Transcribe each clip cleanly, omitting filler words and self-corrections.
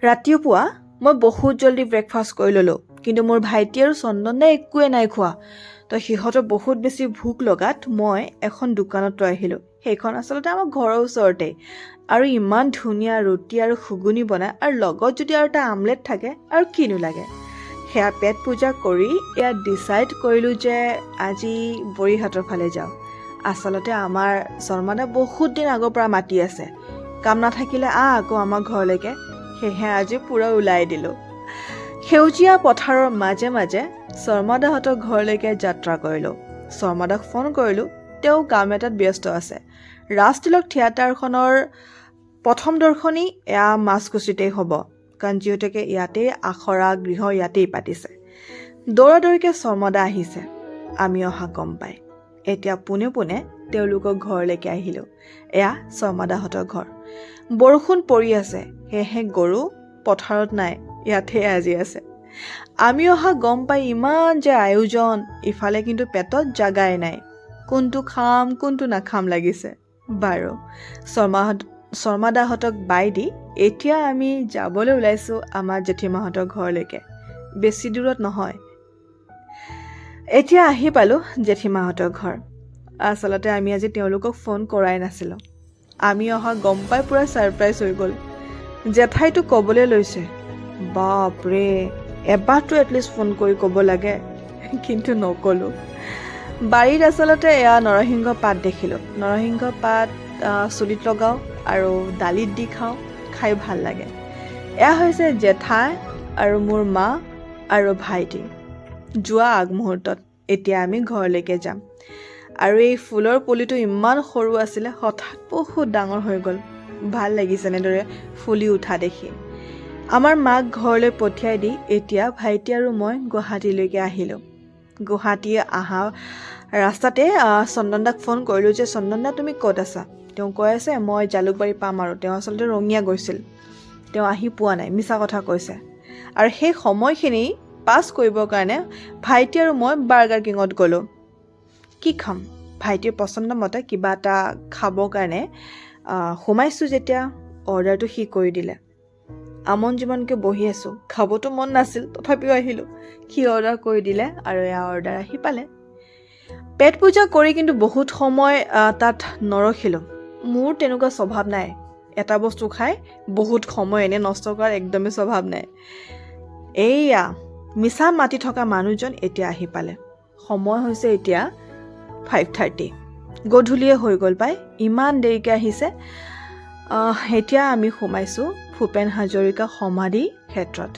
ৰাতিপুৱা মই বহুত জলদি ব্ৰেকফাষ্ট কৰি ল'লোঁ, কিন্তু মোৰ ভাইটি আৰু চন্দনে একোৱে নাই খোৱা। তো সিহঁতৰ বহুত বেছি ভোক লগাত মই এখন দোকানত লৈ আহিলোঁ। সেইখন আচলতে আমাৰ ঘৰৰ ওচৰতেই, আৰু ইমান ধুনীয়া ৰুটি আৰু ঘুগুনি বনায়, আৰু লগত যদি আৰু এটা আমলেট থাকে আৰু কিনো লাগে। সেয়া পেট পূজা কৰি এয়া ডিচাইড কৰিলোঁ যে আজি বৰিহাটৰ ফালে যাওঁ। আচলতে আমাৰ শৰ্মাদা বহুত দিন আগৰ পৰা মাতি আছে, কাম নাথাকিলে আকৌ আমাৰ ঘৰলৈকে। সেয়েহে আজি পূৰা ওলাই দিলোঁ। সেউজীয়া পথাৰৰ মাজে মাজে শৰ্মাদাহঁতৰ ঘৰলৈকে যাত্ৰা কৰিলোঁ। শৰ্মাদাক ফোন কৰিলোঁ, তেওঁ কাম এটাত ব্যস্ত আছে। ৰাজতিলক থিয়েটাৰখনৰ প্ৰথম দৰ্শনী এয়া মাছকুছিতেই হ'ব, কাৰণ যিহেতুকে ইয়াতেই আখৰা গৃহ ইয়াতেই পাতিছে। দৌৰাদৌৰিকৈ শৰ্মাদা আহিছে, আমি অহা গম পাই এতিয়া পোনে পোনে তেওঁলোকৰ ঘৰলৈকে আহিলোঁ। এয়া শৰ্মাদাহঁতৰ ঘৰ। বৰষুণ পৰি আছে, সেয়েহে গৰু পথাৰত নাই, ইয়াতহে আজি আছে। আমি অহা গম পাই ইমান যে আয়োজন, ইফালে কিন্তু পেটত জাগাই নাই, কোনটো খাম কোনটো নাখাম লাগিছে। বাৰু শৰ্মাদাহঁতক বাই দি এতিয়া আমি যাবলৈ ওলাইছোঁ আমাৰ জেঠীমাহঁতৰ ঘৰলৈকে। বেছি দূৰত নহয়। এতিয়া আহি পালোঁ জেঠীমাহঁতৰ ঘৰ। আচলতে আমি আজি তেওঁলোকক ফোন কৰাই নাছিলোঁ। আমি অহা গম পাই পূৰা ছাৰপ্ৰাইজ হৈ গ'ল। জেঠাইটো ক'বলৈ লৈছে, বাপৰে এবাৰটো এটলিষ্ট ফোন কৰি ক'ব লাগে, কিন্তু নক'লোঁ। বাৰীত আচলতে এয়া নৰসিংহ পাত দেখিলোঁ। নৰসিংহ পাত চুলিত লগাওঁ আৰু দালিত দি খাওঁ, খাই ভাল লাগে। এয়া হৈছে জেঠাই আৰু মোৰ মা আৰু ভাইটি যোৱা আগমুহূৰ্তত। এতিয়া আমি ঘৰলৈকে যাম। আৰু এই ফুলৰ পুলিটো ইমান সৰু আছিলে, হঠাৎ বহুত ডাঙৰ হৈ গ'ল। ভাল লাগিছে এনেদৰে ফুলি উঠা দেখি। আমাৰ মাক ঘৰলৈ পঠিয়াই দি এতিয়া ভাইটি আৰু মই গুৱাহাটীলৈকে আহিলোঁ। গুৱাহাটী অহা ৰাস্তাতে চন্দনদাক ফোন কৰিলোঁ যে চন্দনদা তুমি ক'ত আছা? তেওঁ কৈ আছে মই জালুকবাৰী পাম, আৰু তেওঁ আচলতে ৰঙিয়া গৈছিল, তেওঁ আহি পোৱা নাই, মিছা কথা কৈছে। আৰু সেই সময়খিনি পাছ কৰিবৰ কাৰণে ভাইটি আৰু মই বাৰ্গাৰ কিঙত গ'লোঁ। কি খাম? ভাইটিৰ পচন্দ মতে কিবা এটা খাবৰ কাৰণে সোমাইছোঁ যেতিয়া অৰ্ডাৰটো সি কৰি দিলে। আমন জিমনকৈ বহি আছোঁ, খাবতো মন নাছিল, তথাপিও আহিলোঁ। সি অৰ্ডাৰ কৰি দিলে আৰু এয়া অৰ্ডাৰ আহি পালে। পেট পূজা কৰি কিন্তু বহুত সময় তাত নৰখিলোঁ। মোৰ তেনেকুৱা স্বভাৱ নাই, এটা বস্তু খাই বহুত সময় এনে নষ্ট কৰাৰ একদমেই স্বভাৱ নাই। এইয়া মিছা মাতি থকা মানুহজন এতিয়া আহি পালে। সময় হৈছে এতিয়া 5:30, গধূলিয়ে হৈ গ'ল পাই, ইমান দেৰিকৈ আহিছে। এতিয়া আমি সোমাইছোঁ ভূপেন হাজৰিকা সমাধি ক্ষেত্ৰত।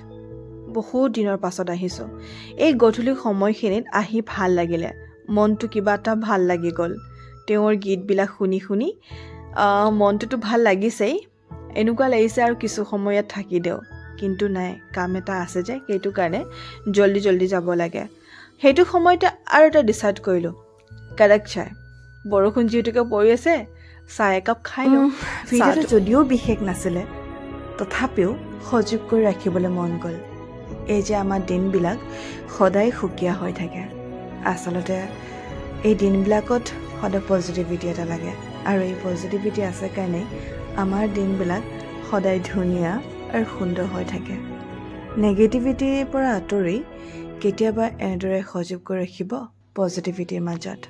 বহুত দিনৰ পাছত আহিছোঁ। এই গধূলি সময়খিনিত আহি ভাল লাগিলে, মনটো কিবা এটা ভাল লাগি গ'ল। তেওঁৰ গীতবিলাক শুনি শুনি মনটোতো ভাল লাগিছেই, এনেকুৱা লাগিছে আৰু কিছু সময় ইয়াত থাকি দিওঁ, কিন্তু নাই, কাম এটা আছে যে সেইটো কাৰণে জল্দি যাব লাগে। সেইটো সময়তে আৰু এটা ডিচাইড কৰিলোঁ, কাৰেক্ট চাই। বৰষুণ যিহেতুকে পৰি আছে, চাহ একাপ খাই লওঁ। ভিডিঅ'টো যদিও বিশেষ নাছিলে, তথাপিও সজীৱ কৰি ৰাখিবলৈ মন গ'ল। এই যে আমাৰ দিনবিলাক সদায় সুকীয়া হৈ থাকে, আচলতে এই দিনবিলাকত সদায় পজিটিভিটি এটা লাগে, আৰু এই পজিটিভিটি আছে কাৰণেই আমাৰ দিনবিলাক সদায় ধুনীয়া আৰু সুন্দৰ হৈ থাকে। নেগেটিভিটিৰ পৰা আঁতৰি কেতিয়াবা এনেদৰে সজীৱ কৰি ৰাখিব পজিটিভিটিৰ মাজত।